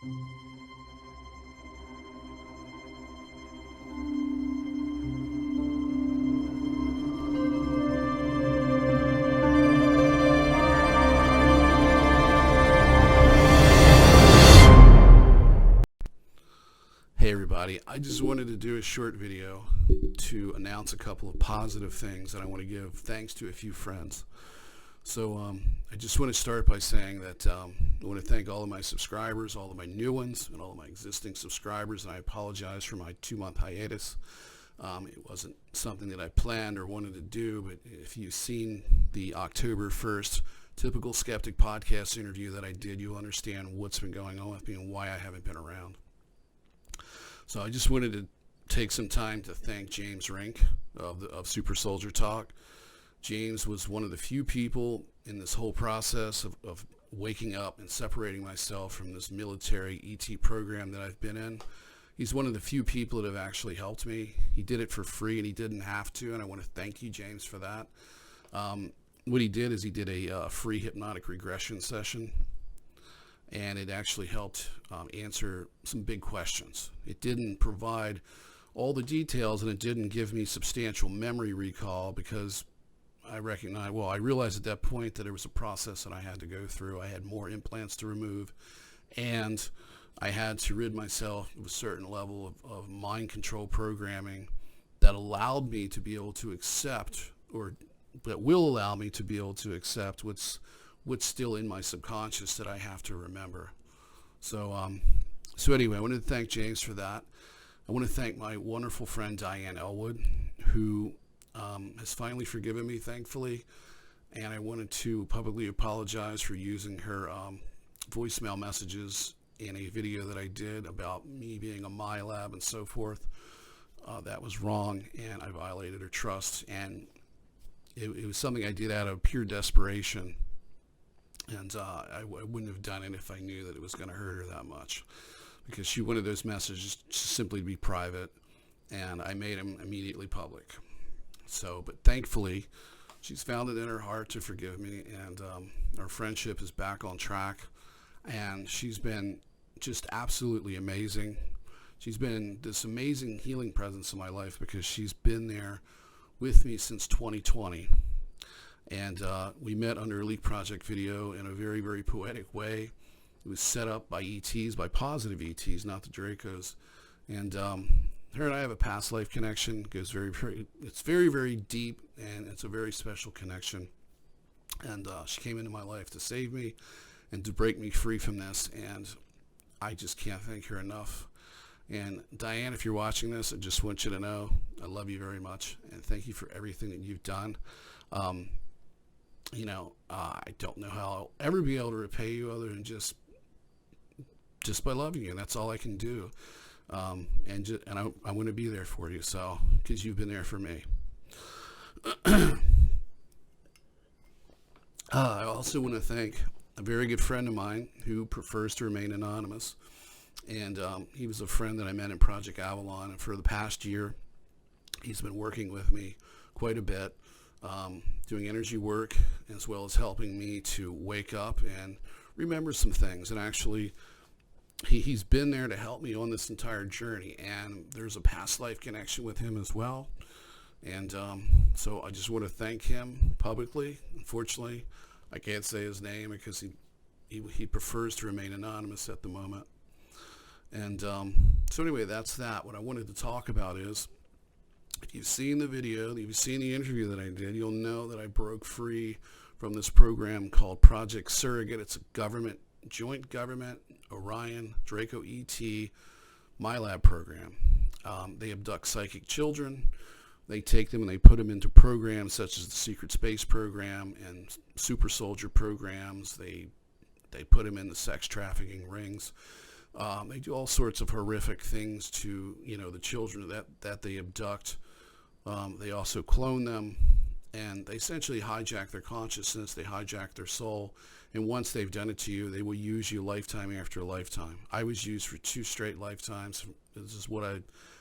Hey everybody, I just wanted to do a short video to announce a couple of positive things, and I want to give thanks to a few friends. So I just want to start by saying that I want to thank all of my subscribers, all of my new ones, and all of my existing subscribers, and I apologize for my 2-month hiatus. It wasn't something that I planned or wanted to do, but if you've seen the October 1st Typical Skeptic podcast interview that I did, you'll understand what's been going on with me and why I haven't been around. So I just wanted to take some time to thank James Rink of Super Soldier Talk. James was one of the few people in this whole process of waking up and separating myself from this military ET program that I've been in. He's one of the few people that have actually helped me. He did it for free and he didn't have to, and I want to thank you, James, for that. What he did is he did a free hypnotic regression session, and it actually helped answer some big questions. It didn't provide all the details, and it didn't give me substantial memory recall because I realized at that point that there was a process that I had to go through. I had more implants to remove, and I had to rid myself of a certain level of mind control programming that allowed me to be able to accept, or that will allow me to be able to accept what's still in my subconscious that I have to remember. So anyway, I want to thank James for that. I want to thank my wonderful friend Diane Elwood, who has finally forgiven me, thankfully, and I wanted to publicly apologize for using her voicemail messages in a video that I did about me being a MyLab and so forth. That was wrong, and I violated her trust, and it was something I did out of pure desperation. And I wouldn't have done it if I knew that it was going to hurt her that much, because she wanted those messages simply to be private, and I made them immediately public. So, but thankfully, she's found it in her heart to forgive me, and our friendship is back on track, and she's been just absolutely amazing. She's been this amazing healing presence in my life because she's been there with me since 2020. And we met under a Leak Project video in a very, very poetic way. It was set up by ETs, by positive ETs, not the Dracos. And her and I have a past life connection. It goes it's very, very deep, and it's a very special connection. And she came into my life to save me and to break me free from this. And I just can't thank her enough. And Diane, if you're watching this, I just want you to know I love you very much, and thank you for everything that you've done. I don't know how I'll ever be able to repay you other than just by loving you. And that's all I can do. I want to be there for you, so, because you've been there for me. I also want to thank a very good friend of mine who prefers to remain anonymous. And he was a friend that I met in Project Avalon, and for the past year, he's been working with me quite a bit. Doing energy work, as well as helping me to wake up and remember some things. And actually, he's been there to help me on this entire journey, and there's a past life connection with him as well. And so I just want to thank him publicly. Unfortunately, I can't say his name because he prefers to remain anonymous at the moment. And so anyway, that's that. What I wanted to talk about is, if you've seen the video, if you've seen the interview that I did, you'll know that I broke free from this program called Project Surrogate. It's a joint government, Orion, Draco ET, MyLab program. They abduct psychic children. They take them and they put them into programs such as the Secret Space program and Super Soldier programs. They put them in the sex trafficking rings. They do all sorts of horrific things to, the children that they abduct. They also clone them, and they essentially hijack their consciousness. They hijack their soul, and once they've done it to you, they will use you lifetime after lifetime. I was used for 2 straight lifetimes. This is what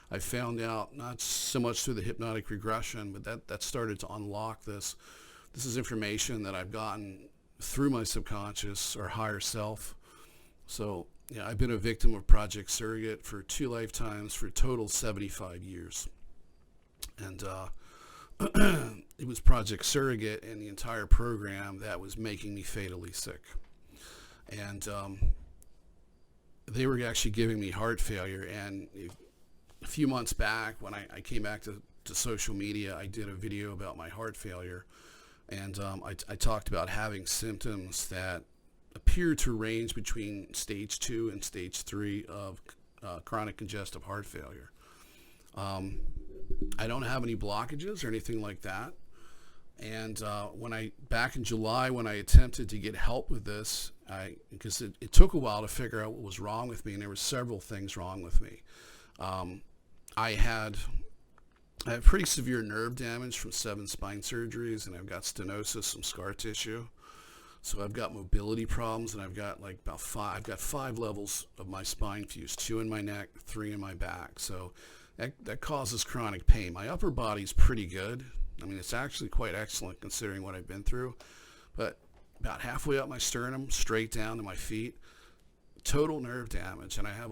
I found out, not so much through the hypnotic regression, but that started to unlock this. This is information that I've gotten through my subconscious or higher self. So, yeah, I've been a victim of Project Surrogate for 2 lifetimes for a total 75 years. And it was Project Surrogate and the entire program that was making me fatally sick. And they were actually giving me heart failure. And a few months back, when I came back to social media, I did a video about my heart failure. And I talked about having symptoms that appear to range between stage 2 and stage 3 of chronic congestive heart failure. I don't have any blockages or anything like that. And back in July, when I attempted to get help with this, because it took a while to figure out what was wrong with me, and there were several things wrong with me. I have pretty severe nerve damage from 7 spine surgeries, and I've got stenosis, some scar tissue. So I've got mobility problems, and I've got I've got 5 levels of my spine fused, 2 in my neck, 3 in my back. So that causes chronic pain. My upper body's pretty good. I mean, it's actually quite excellent considering what I've been through. But about halfway up my sternum, straight down to my feet, total nerve damage. And I have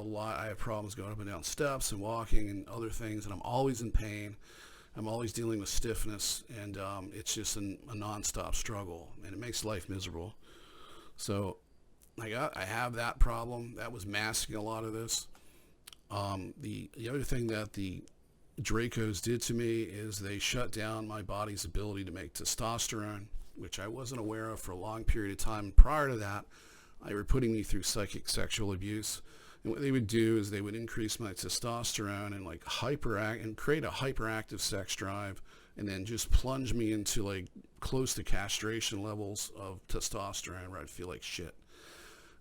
problems going up and down steps and walking and other things, and I'm always in pain. I'm always dealing with stiffness, and it's just a nonstop struggle, and it makes life miserable. So I have that problem. That was masking a lot of this. The other thing that the Dracos did to me is they shut down my body's ability to make testosterone, which I wasn't aware of for a long period of time. Prior to that, they were putting me through psychic sexual abuse. And what they would do is they would increase my testosterone and create a hyperactive sex drive, and then just plunge me into close to castration levels of testosterone where I'd feel like shit.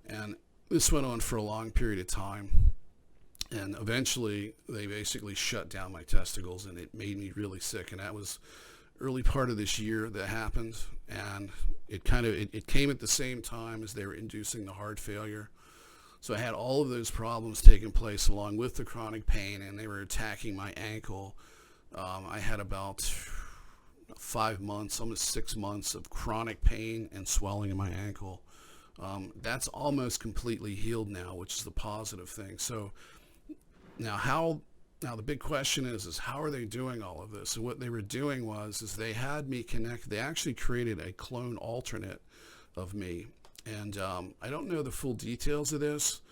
And this went on for a long period of time. And eventually they basically shut down my testicles, and it made me really sick. And that was early part of this year that happened. And it came at the same time as they were inducing the heart failure. So I had all of those problems taking place along with the chronic pain, and they were attacking my ankle. I had about 5 months, almost 6 months of chronic pain and swelling in my ankle. That's almost completely healed now, which is the positive thing. So now the big question is how are they doing all of this? And what they were doing is they had me connect. They actually created a clone alternate of me. And I don't know the full details of this,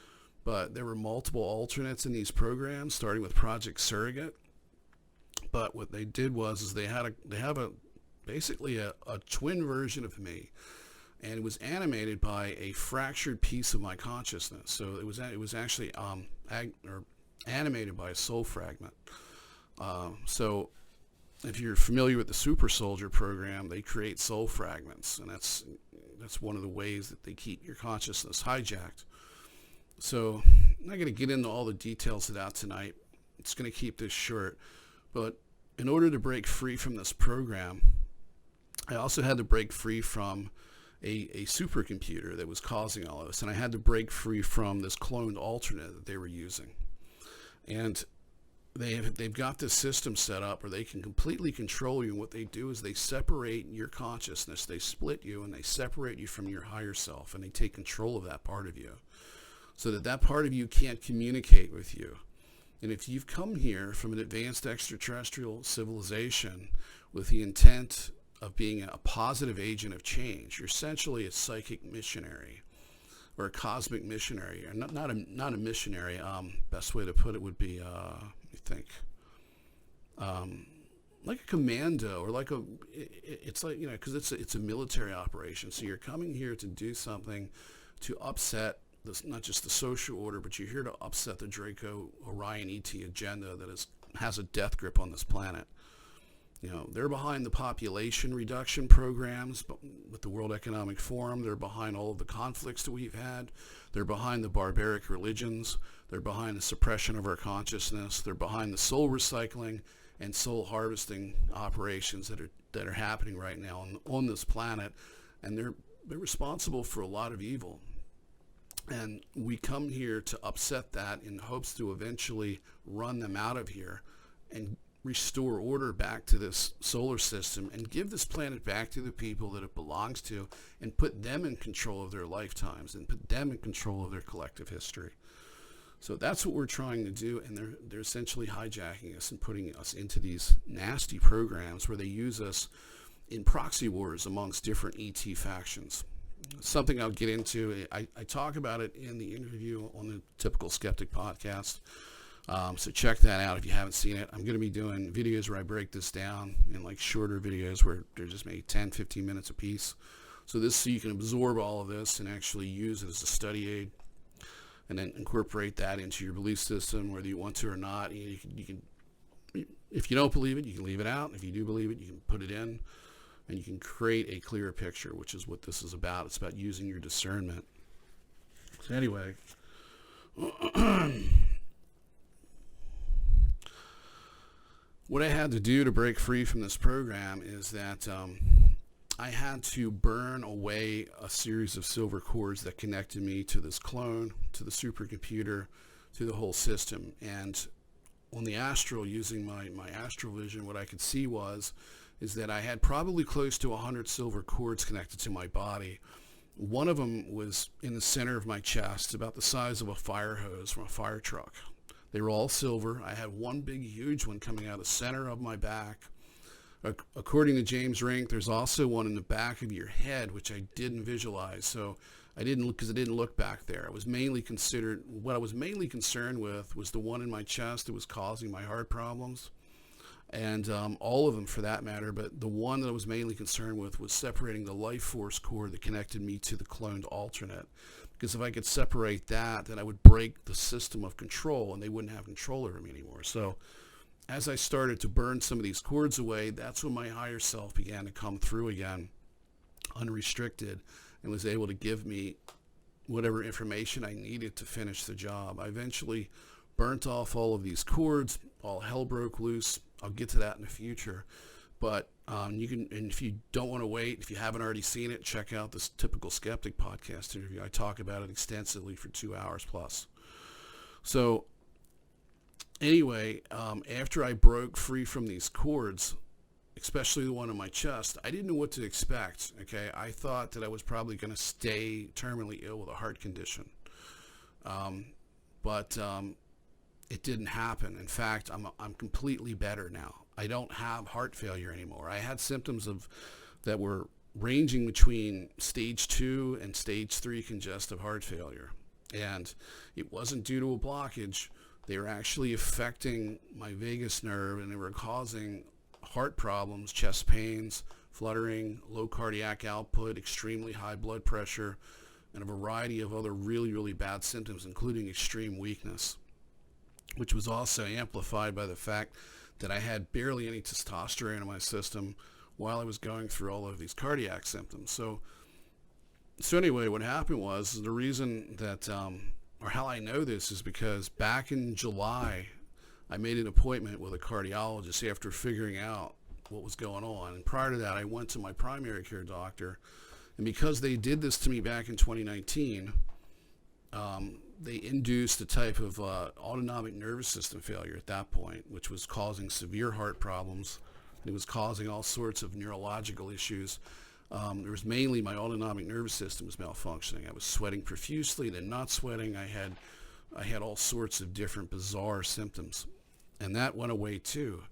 but there were multiple alternates in these programs, starting with Project Surrogate. But what they did was they have basically a twin version of me, and it was animated by a fractured piece of my consciousness. So it was actually animated by a soul fragment. So if you're familiar with the Super Soldier program, they create soul fragments, and that's one of the ways that they keep your consciousness hijacked. So I'm not going to get into all the details of that tonight. It's going to keep this short. But in order to break free from this program, I also had to break free from a supercomputer that was causing all of this. And I had to break free from this cloned alternate that they were using. And they've got this system set up where they can completely control you. And what they do is they separate your consciousness. They split you, and they separate you from your higher self, and they take control of that part of you so that part of you can't communicate with you. And if you've come here from an advanced extraterrestrial civilization with the intent of being a positive agent of change, you're essentially a psychic missionary or a cosmic missionary, or not a missionary. Best way to put it would be, like a commando, or because it's a military operation. So you're coming here to do something to upset not just the social order, but you're here to upset the Draco Orion ET agenda that has a death grip on this planet. They're behind the population reduction programs with the World Economic Forum. They're behind all of the conflicts that we've had. They're behind the barbaric religions. They're behind the suppression of our consciousness. They're behind the soul recycling and soul harvesting operations that are happening right now on this planet. And they're responsible for a lot of evil. And we come here to upset that in hopes to eventually run them out of here and restore order back to this solar system and give this planet back to the people that it belongs to, and put them in control of their lifetimes and put them in control of their collective history. So that's what we're trying to do, and they're essentially hijacking us and putting us into these nasty programs where they use us in proxy wars amongst different ET factions. Something I'll get into. I talk about it in the interview on the Typical Skeptic podcast. So check that out if you haven't seen it. I'm going to be doing videos where I break this down in like shorter videos where they're just maybe 10, 15 minutes a piece. So you can absorb all of this and actually use it as a study aid, and then incorporate that into your belief system, whether you want to or not. You can, if you don't believe it, you can leave it out. If you do believe it, you can put it in, and you can create a clearer picture, which is what this is about. It's about using your discernment. So anyway, what I had to do to break free from this program is that I had to burn away a series of silver cords that connected me to this clone, to the supercomputer, to the whole system. And on the astral, using my astral vision, what I could see is that I had probably close to 100 silver cords connected to my body. One of them was in the center of my chest, about the size of a fire hose from a fire truck. They were all silver. I had one big, huge one coming out of the center of my back. According to James Rink, there's also one in the back of your head, which I didn't visualize. So I didn't look, because I didn't look back there. What I was mainly concerned with was the one in my chest that was causing my heart problems, and all of them for that matter. But the one that I was mainly concerned with was separating the life force cord that connected me to the cloned alternate. Because if I could separate that, then I would break the system of control, and they wouldn't have control over me anymore. So as I started to burn some of these cords away, that's when my higher self began to come through again, unrestricted, and was able to give me whatever information I needed to finish the job. I eventually burnt off all of these cords. All hell broke loose. I'll get to that in the future. But you can, and if you don't want to wait, if you haven't already seen it, check out this Typical Skeptic podcast interview. I talk about it extensively for 2 hours plus. So anyway, after I broke free from these cords, especially the one in my chest, I didn't know what to expect. Okay, I thought that I was probably going to stay terminally ill with a heart condition, but it didn't happen. In fact, I'm completely better now. I don't have heart failure anymore. I had symptoms that were ranging between stage 2 and stage 3 congestive heart failure, and it wasn't due to a blockage. They were actually affecting my vagus nerve, and they were causing heart problems, chest pains, fluttering, low cardiac output, extremely high blood pressure, and a variety of other really, really bad symptoms, including extreme weakness, which was also amplified by the fact that I had barely any testosterone in my system while I was going through all of these cardiac symptoms. So anyway, what happened was, the reason that, or how I know this, is because back in July, I made an appointment with a cardiologist after figuring out what was going on. And prior to that, I went to my primary care doctor. And because they did this to me back in 2019, they induced a type of autonomic nervous system failure at that point, which was causing severe heart problems. It was causing all sorts of neurological issues. There was mainly my autonomic nervous system was malfunctioning. I was sweating profusely, then not sweating. I had all sorts of different bizarre symptoms, and that went away too,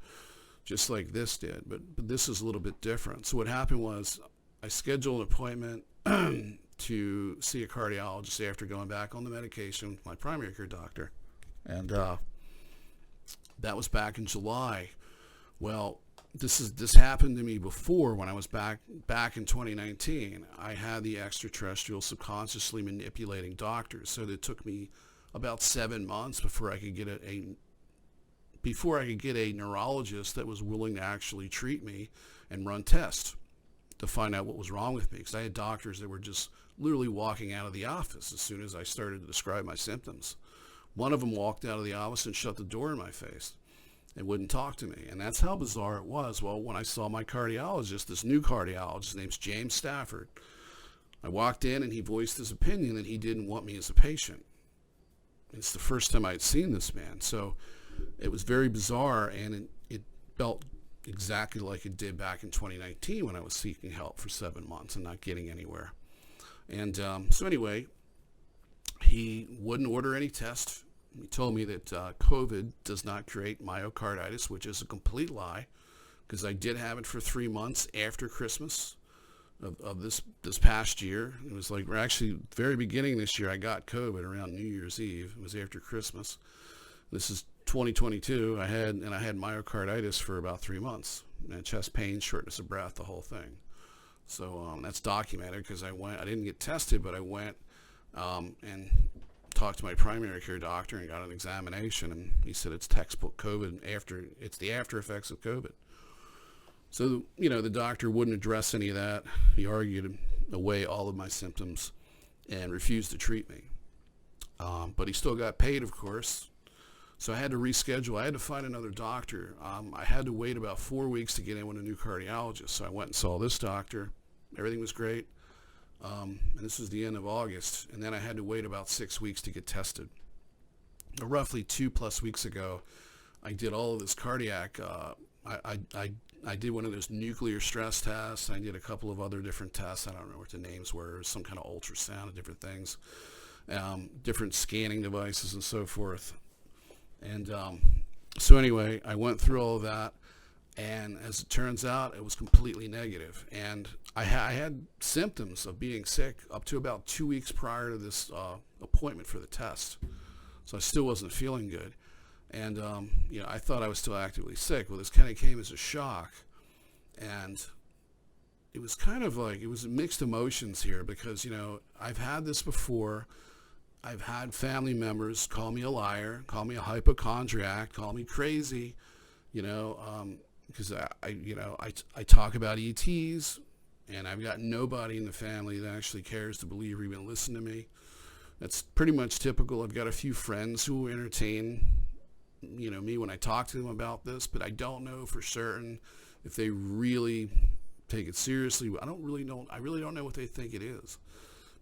just like this did. But this is a little bit different. So what happened was, I scheduled an appointment to see a cardiologist after going back on the medication with my primary care doctor, and that was back in July. Well, this happened to me before when I was back in 2019. I had the extraterrestrial subconsciously manipulating doctors, so it took me about 7 months before I could get a neurologist that was willing to actually treat me and run tests to find out what was wrong with me, because I had doctors that were just literally walking out of the office as soon as I started to describe my symptoms. One of them walked out of the office and shut the door in my face and wouldn't talk to me. And that's how bizarre it was. Well, when I saw my cardiologist, this new cardiologist, his name's James Stafford, I walked in and he voiced his opinion that he didn't want me as a patient. It's the first time I'd seen this man. So it was very bizarre, and it felt exactly like it did back in 2019 when I was seeking help for 7 months and not getting anywhere. And so anyway, he wouldn't order any tests. He told me that COVID does not create myocarditis, which is a complete lie, because I did have it for 3 months after Christmas of this past year. It was like, we're actually very beginning this year, I got COVID around New Year's Eve. It was after Christmas. This is 2022. I had myocarditis for about 3 months, and chest pain, shortness of breath, the whole thing. So that's documented because I didn't get tested, but I went and talked to my primary care doctor and got an examination, and he said it's textbook COVID. It's the after effects of COVID. So, the doctor wouldn't address any of that. He argued away all of my symptoms and refused to treat me. But he still got paid, of course. So I had to reschedule. I had to find another doctor. I had to wait about 4 weeks to get in with a new cardiologist. So I went and saw this doctor. Everything was great. And this was the end of August. And then I had to wait about 6 weeks to get tested. Roughly 2+ weeks ago, I did all of this cardiac. I did one of those nuclear stress tests. I did a couple of other different tests. I don't know what the names were. Some kind of ultrasound and different things. Different scanning devices and so forth. And so anyway, I went through all of that, and as it turns out, it was completely negative. And I had symptoms of being sick up to about 2 weeks prior to this appointment for the test. So I still wasn't feeling good. And, I thought I was still actively sick. Well, this kind of came as a shock. And it was kind of like, it was mixed emotions here because, I've had this before. I've had family members call me a liar, call me a hypochondriac, call me crazy, because I talk about ETs, and I've got nobody in the family that actually cares to believe or even listen to me. That's pretty much typical. I've got a few friends who entertain, me when I talk to them about this, but I don't know for certain if they really take it seriously. I really don't know what they think it is.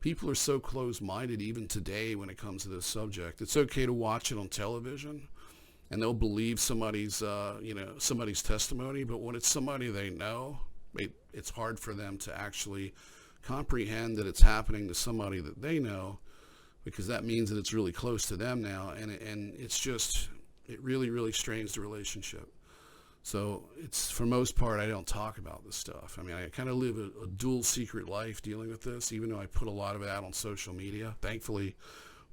People are so close-minded even today when it comes to this subject. It's okay to watch it on television, and they'll believe somebody's testimony, but when it's somebody they know, it's hard for them to actually comprehend that it's happening to somebody that they know, because that means that it's really close to them now, and it really, really strains the relationship. So for most part, I don't talk about this stuff. I mean, I kind of live a dual secret life dealing with this, even though I put a lot of it out on social media. Thankfully,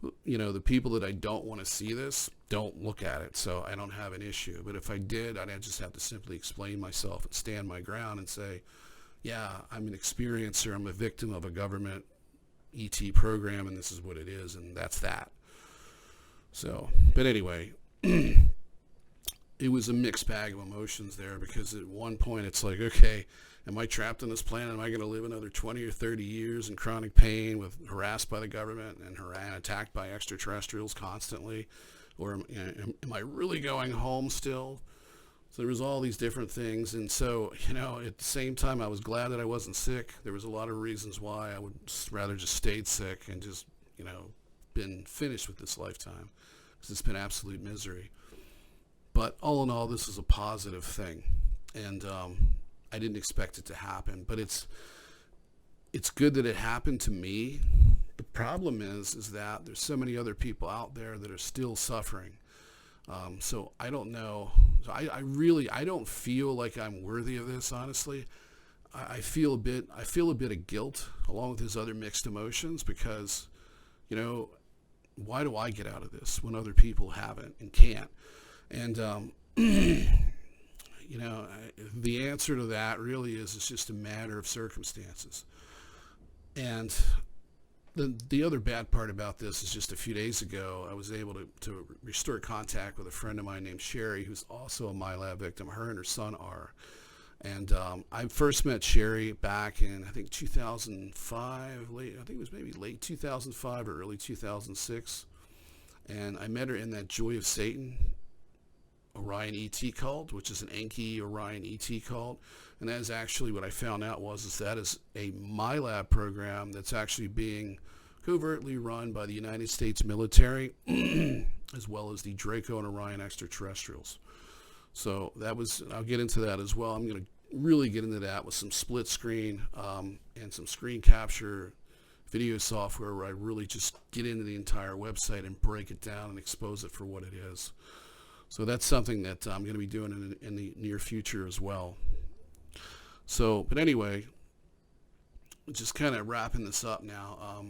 the people that I don't want to see this don't look at it, so I don't have an issue. But if I did, I'd just have to simply explain myself and stand my ground and say, yeah, I'm an experiencer. I'm a victim of a government ET program, and this is what it is, and that's that. So, but anyway, it was a mixed bag of emotions there, because at one point it's like, okay, am I trapped on this planet? Am I going to live another 20 or 30 years in chronic pain, harassed by the government and attacked by extraterrestrials constantly? Or am I really going home still? So there was all these different things. And so, at the same time, I was glad that I wasn't sick. There was a lot of reasons why I would rather just stayed sick and just, been finished with this lifetime, because it's been absolute misery. But all in all, this is a positive thing, and I didn't expect it to happen. But it's good that it happened to me. The problem is that there's so many other people out there that are still suffering. So I don't know. I don't feel like I'm worthy of this, honestly. I feel a bit of guilt along with his other mixed emotions, because, why do I get out of this when other people haven't and can't? And, the answer to that really is it's just a matter of circumstances. And the other bad part about this is just a few days ago, I was able to restore contact with a friend of mine named Sherry, who's also a MyLab victim. Her and her son are. And I first met Sherry back in, I think, 2005. I think it was maybe late 2005 or early 2006. And I met her in that Joy of Satan Orion ET cult, which is an Enki Orion ET cult. And that is actually what I found out is that is a MyLab program that's actually being covertly run by the United States military as well as the Draco and Orion extraterrestrials. So that was, I'll get into that as well. I'm going to really get into that with some split screen and some screen capture video software where I really just get into the entire website and break it down and expose it for what it is. So that's something that I'm going to be doing in the near future as well. So, but anyway, just kind of wrapping this up now.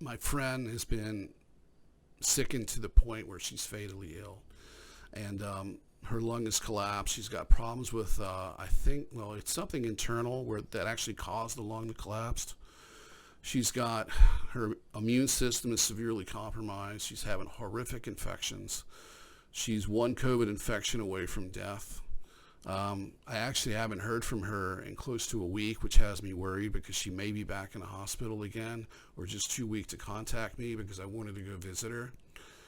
My friend has been sickened to the point where she's fatally ill, and her lung has collapsed. She's got problems with, I think, well, it's something internal where that actually caused the lung to collapse. She's got, her immune system is severely compromised. She's having horrific infections. She's one COVID infection away from death. I actually haven't heard from her in close to a week, which has me worried because she may be back in the hospital again, or just too weak to contact me because I wanted to go visit her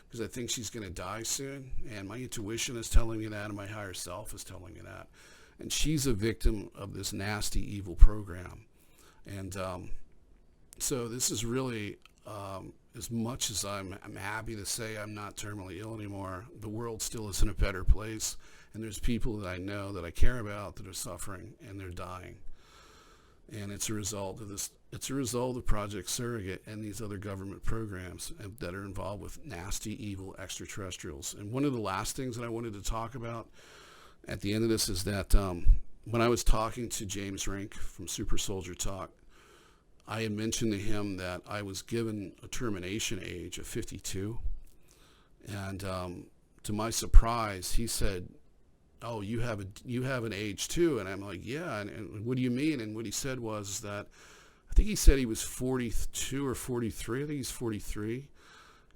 because I think she's going to die soon. And my intuition is telling me that, and my higher self is telling me that. And she's a victim of this nasty, evil program. And so this is really, as much as I'm happy to say I'm not terminally ill anymore, the world still is in a better place. And there's people that I know that I care about that are suffering and they're dying. And it's a result of this. It's a result of Project Surrogate and these other government programs that are involved with nasty, evil extraterrestrials. And one of the last things that I wanted to talk about at the end of this is that when I was talking to James Rink from Super Soldier Talk, I had mentioned to him that I was given a termination age of 52. And to my surprise, he said, "Oh, you have an age too." And I'm like, "Yeah." And what do you mean? And what he said was that, I think he said he was 42 or 43. I think he's 43.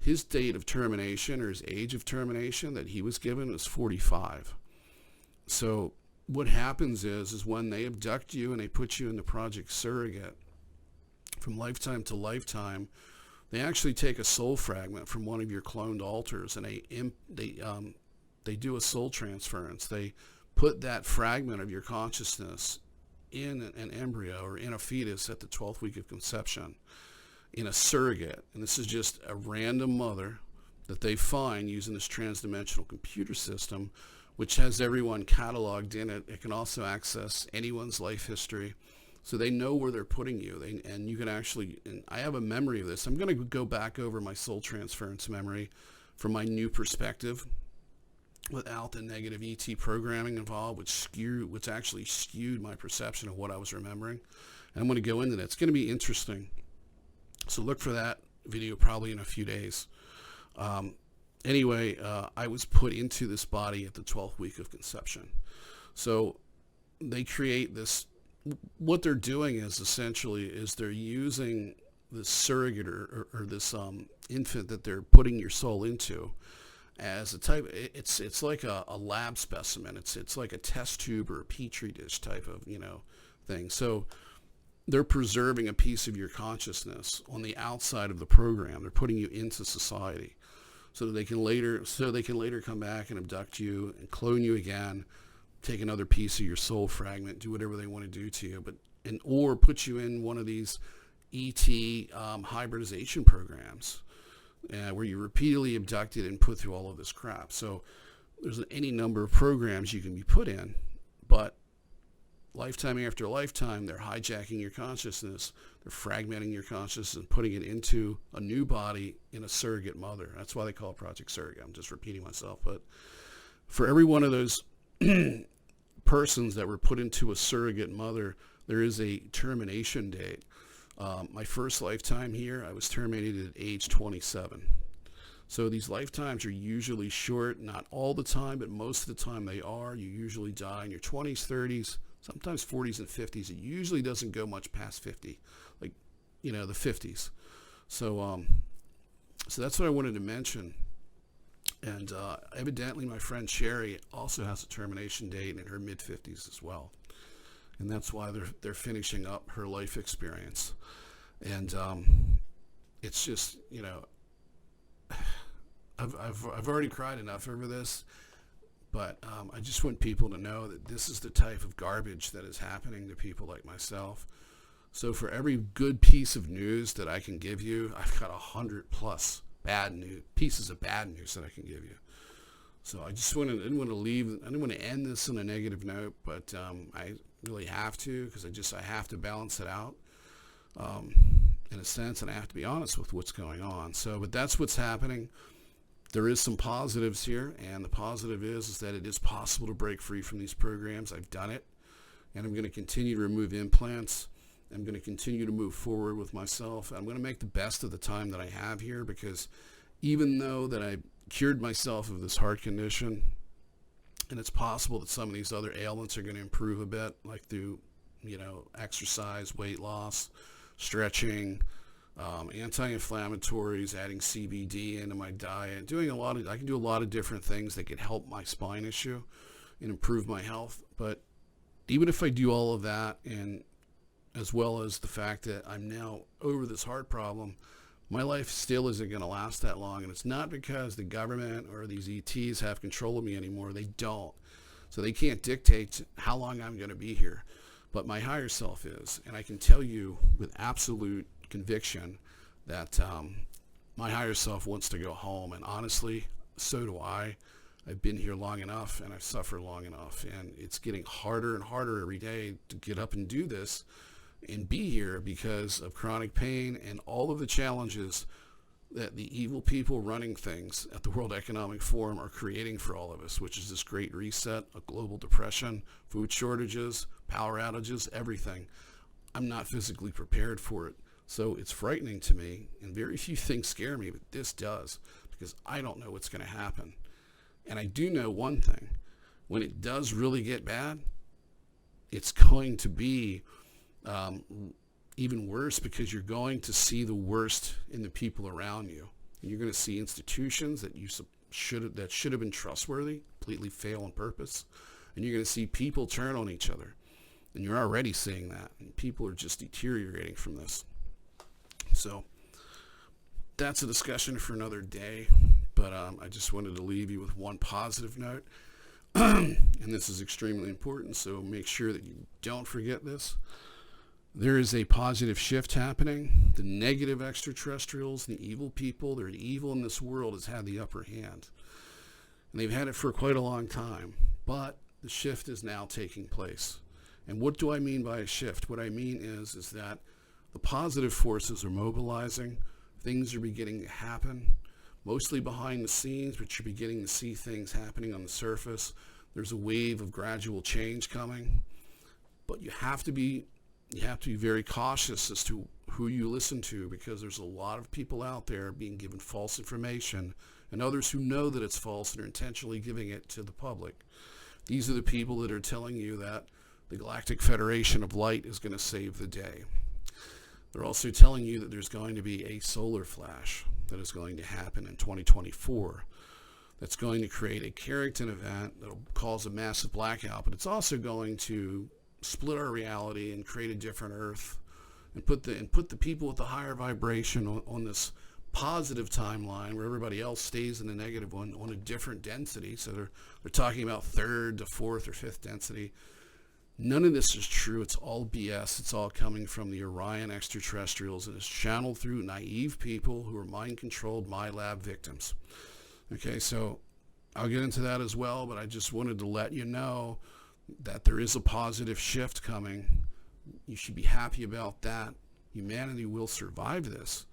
His date of termination, or his age of termination that he was given, was 45. So what happens is when they abduct you and they put you in the Project Surrogate, from lifetime to lifetime, they actually take a soul fragment from one of your cloned alters and they do a soul transference. They put that fragment of your consciousness in an embryo or in a fetus at the 12th week of conception in a surrogate. And this is just a random mother that they find using this transdimensional computer system, which has everyone cataloged in it. It can also access anyone's life history. So they know where they're putting you. And you can actually, and I have a memory of this. I'm going to go back over my soul transference memory from my new perspective, without the negative ET programming involved, which actually skewed my perception of what I was remembering. And I'm going to go into that. It's going to be interesting. So look for that video probably in a few days. Anyway, I was put into this body at the 12th week of conception. So they create this, what they're doing is essentially is they're using this surrogate or this infant that they're putting your soul into as a type. It's like a lab specimen. It's like a test tube or a petri dish type of thing. So they're preserving a piece of your consciousness on the outside of the program. They're putting you into society, so that they can later come back and abduct you and clone you again, take another piece of your soul fragment, do whatever they want to do to you, or put you in one of these ET hybridization programs. Where you're repeatedly abducted and put through all of this crap. So there's any number of programs you can be put in, but lifetime after lifetime, they're hijacking your consciousness, they're fragmenting your consciousness and putting it into a new body in a surrogate mother. That's why they call it Project Surrogate. I'm just repeating myself, but for every one of those persons that were put into a surrogate mother, there is a termination date. My first lifetime here, I was terminated at age 27. So these lifetimes are usually short, not all the time, but most of the time they are. You usually die in your 20s, 30s, sometimes 40s and 50s. It usually doesn't go much past 50, like, the 50s. So, so that's what I wanted to mention. And evidently my friend Sherry also has a termination date in her mid-50s as well. And that's why they're finishing up her life experience. And it's just, I've already cried enough over this, but I just want people to know that this is the type of garbage that is happening to people like myself. So for every good piece of news that I can give you, I've got 100+ bad news, pieces of bad news that I can give you. So I didn't want to end this on a negative note, but I really have to, because I have to balance it out in a sense, and I have to be honest with what's going on. So, but that's what's happening. There is some positives here, and the positive is that it is possible to break free from these programs. I've done it, and I'm going to continue to remove implants. I'm going to continue to move forward with myself. I'm going to make the best of the time that I have here, because even though that I cured myself of this heart condition, and it's possible that some of these other ailments are going to improve a bit, like through, exercise, weight loss, stretching, anti-inflammatories, adding CBD into my diet, I can do a lot of different things that could help my spine issue and improve my health. But even if I do all of that, and as well as the fact that I'm now over this heart problem, my life still isn't going to last that long. And it's not because the government or these ETs have control of me anymore. They don't. So they can't dictate how long I'm going to be here. But my higher self is. And I can tell you with absolute conviction that my higher self wants to go home. And honestly, so do I. I've been here long enough, and I've suffered long enough. And it's getting harder and harder every day to get up and do this and be here, because of chronic pain and all of the challenges that the evil people running things at the World Economic Forum are creating for all of us, which is this great reset, a global depression, food shortages, power outages, everything. I'm not physically prepared for it. So it's frightening to me, and very few things scare me, but this does, because I don't know what's going to happen. And I do know one thing: when it does really get bad, it's going to be even worse, because you're going to see the worst in the people around you. And you're going to see institutions that should have been trustworthy completely fail on purpose. And you're going to see people turn on each other. And you're already seeing that. And people are just deteriorating from this. So that's a discussion for another day. But I just wanted to leave you with one positive note. And this is extremely important, so make sure that you don't forget this. There is a positive shift happening. The negative extraterrestrials, the evil people, they're evil in this world, has had the upper hand. And they've had it for quite a long time. But the shift is now taking place. And what do I mean by a shift? What I mean is that the positive forces are mobilizing. Things are beginning to happen, mostly behind the scenes, but you're beginning to see things happening on the surface. There's a wave of gradual change coming. But you have to be very cautious as to who you listen to, because there's a lot of people out there being given false information, and others who know that it's false and are intentionally giving it to the public. These are the people that are telling you that the Galactic Federation of Light is going to save the day. They're also telling you that there's going to be a solar flash that is going to happen in 2024 that's going to create a Carrington event that will cause a massive blackout, but it's also going to split our reality and create a different Earth, and put the people with the higher vibration on this positive timeline, where everybody else stays in the negative one, on a different density. So they're talking about third to fourth or fifth density. None of this is true. It's all BS. It's all coming from the Orion extraterrestrials, and it's channeled through naive people who are mind-controlled MyLab victims. Okay, so I'll get into that as well, but I just wanted to let you know that there is a positive shift coming. You should be happy about that. Humanity will survive this,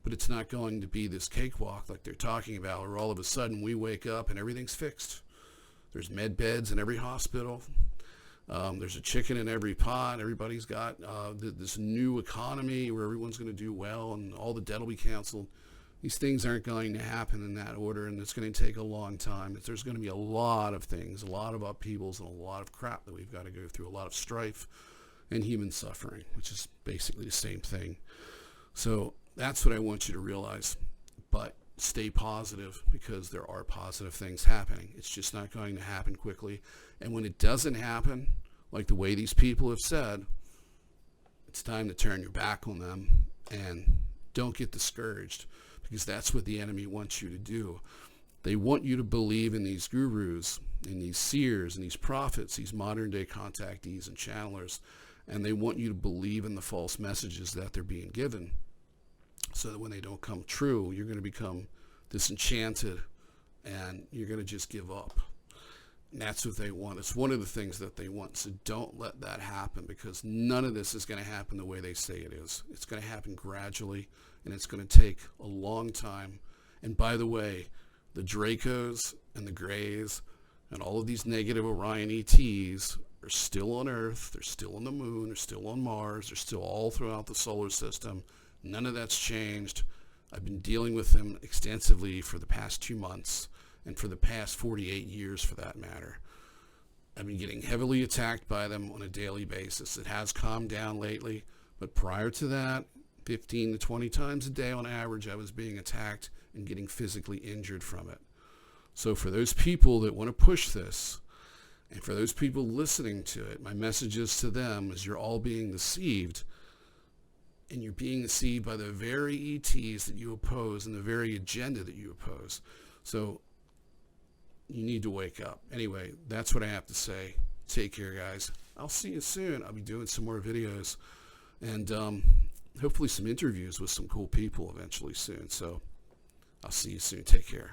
but it's not going to be this cakewalk like they're talking about, where all of a sudden we wake up and everything's fixed. There's med beds in every hospital. There's a chicken in every pot. Everybody's got this new economy where everyone's going to do well, and all the debt will be canceled. These things aren't going to happen in that order, and it's going to take a long time. There's going to be a lot of things, a lot of upheavals, and a lot of crap that we've got to go through, a lot of strife and human suffering, which is basically the same thing. So that's what I want you to realize. But stay positive, because there are positive things happening. It's just not going to happen quickly. And when it doesn't happen, like the way these people have said, it's time to turn your back on them, and don't get discouraged, because that's what the enemy wants you to do. They want you to believe in these gurus, in these seers, and these prophets, these modern-day contactees and channelers, and they want you to believe in the false messages that they're being given, so that when they don't come true, you're going to become disenchanted and you're going to just give up. And that's what they want. It's one of the things that they want. So don't let that happen, because none of this is going to happen the way they say it is. It's going to happen gradually, and it's going to take a long time. And by the way, the Dracos and the Greys and all of these negative Orion ETs are still on Earth. They're still on the moon. They're still on Mars. They're still all throughout the solar system. None of that's changed. I've been dealing with them extensively for the past 2 months, and for the past 48 years for that matter. I've been getting heavily attacked by them on a daily basis. It has calmed down lately, but prior to that, 15 to 20 times a day on average, I was being attacked and getting physically injured from it. So for those people that want to push this, and for those people listening to it, my message is to them is you're all being deceived, and you're being deceived by the very ETs that you oppose and the very agenda that you oppose. So you need to wake up. Anyway, that's what I have to say. Take care, guys. I'll see you soon. I'll be doing some more videos, and hopefully some interviews with some cool people eventually soon. So I'll see you soon. Take care.